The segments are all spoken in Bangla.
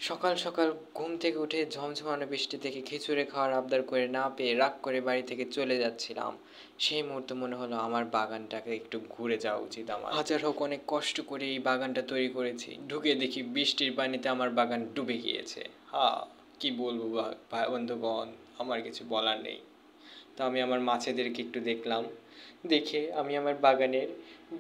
সকাল সকাল ঘুম থেকে উঠে ঝমঝমানো বৃষ্টি থেকে খিচুড়ি খাওয়ার আবদার করে না পেয়ে রাগ করে বাড়ি থেকে চলে যাচ্ছিলাম। সেই মুহূর্তে মনে হলো আমার বাগানটাকে একটু ঘুরে যাওয়া উচিত আমার। হাজার হোক অনেক কষ্ট করে এই বাগানটা তৈরি করেছি, ঢুকে দেখি বৃষ্টির পানিতে আমার বাগান ডুবে গিয়েছে। কি বলবো ভাই বন্ধুগণ, আমার কিছু বলার নেই। তো আমি আমার মাছেদেরকে একটু দেখলাম, দেখে আমি আমার বাগানের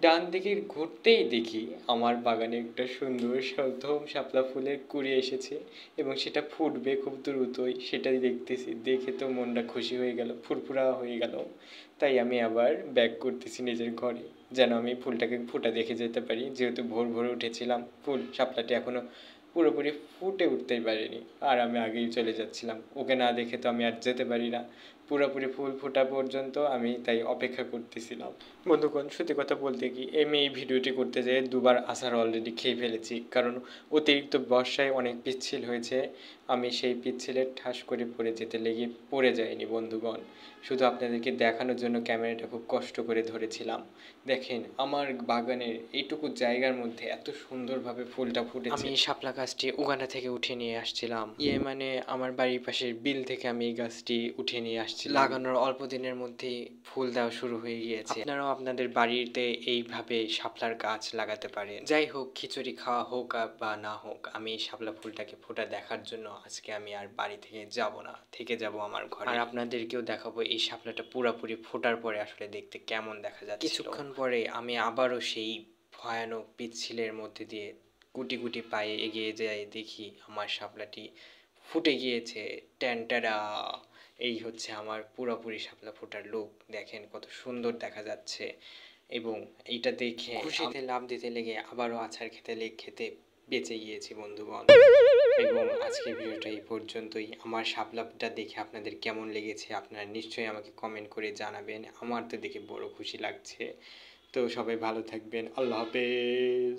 ডান দিকে ঘুরতেই দেখি আমার বাগানে একটা সুন্দর প্রথম শাপলা ফুলের কুড়ি এসেছে এবং সেটা ফুটবে খুব দ্রুতই। সেটাই দেখতেছি, দেখে তো মনটা খুশি হয়ে গেল, ফুরফুরা হয়ে গেল। তাই আমি আবার ব্যাক করতেছি নিজের ঘরে, যেন আমি ফুলটাকে ফোটা দেখে যেতে পারি। যেহেতু ভোর ভোরে উঠেছিলাম, ফুল শাপলাটি এখনও পুরোপুরি ফুটে উঠতেই পারিনি, আর আমি আগেই চলে যাচ্ছিলাম। ওকে না দেখে তো আমি আর যেতে পারি না, পুরোপুরি ফুল ফোটা পর্যন্ত আমি তাই অপেক্ষা করতেছিলাম। বন্ধুগণ, সত্যি কথা বলতে কি, আমি এই ভিডিওটি করতে যেয়ে দুবার আছাড় অলরেডি খেয়ে ফেলেছি, কারণ অতিরিক্ত বর্ষায় অনেক পিচ্ছিল হয়েছে। আমি সেই পিচ্ছিলে ঠাস করে পড়ে যেতে লেগে পড়ে যাইনি বন্ধুগণ, শুধু আপনাদেরকে দেখানোর জন্য ক্যামেরাটা খুব কষ্ট করে ধরেছিলাম। দেখেন আমার বাগানের এইটুকু জায়গার মধ্যে এত সুন্দরভাবে ফুলটা ফুটেছে। আমি এই শাপলা গাছটি উগান্ডা থেকে উঠে নিয়ে আসছিলাম, মানে আমার বাড়ির পাশের বিল থেকে আমি এই গাছটি উঠে নিয়ে আসছি। লাগানোর অল্প দিনের মধ্যেই ফুল দেওয়া শুরু হয়ে গিয়েছে। আপনারাও আপনাদের বাড়িতে এইভাবে শাপলার গাছ লাগাতে পারেন। যাই হোক, খিচুড়ি খাওয়া হোক বা না হোক, আমি এই শাপলা ফুলটাকে ফোটা দেখার জন্য আজকে আমি আর বাড়ি থেকে যাব না, থেকে যাব আমার ঘরে। আর আপনাদেরকেও দেখাবো এই শাপলাটা পুরোপুরি ফোটার পরে আসলে দেখতে কেমন দেখা যাচ্ছে। কিছুক্ষণ পরে আমি আবারও সেই ভয়ানক পিচ্ছিলের মধ্যে দিয়ে গুটি গুটি পায়ে এগিয়ে যাই, দেখি আমার শাপলাটি ফুটে গিয়েছে। ট্যান্টারা! এই হচ্ছে আমার পুরোপুরি শাপলা ফোটার লুক। দেখেন কত সুন্দর দেখা যাচ্ছে। এবং এইটা দেখে খুশিতে লাফ দিতে লেগে আবারও আছাড় খেতে বেঁচে গিয়েছি বন্ধুগণ। এবং আজকের ভিডিওটা এই পর্যন্তই। আমার শাপলাটা দেখে আপনাদের কেমন লেগেছে আপনারা নিশ্চয়ই আমাকে কমেন্ট করে জানাবেন। আমার তো দেখে বড় খুশি লাগছে। তো সবাই ভালো থাকবেন, আল্লাহ হাফেজ।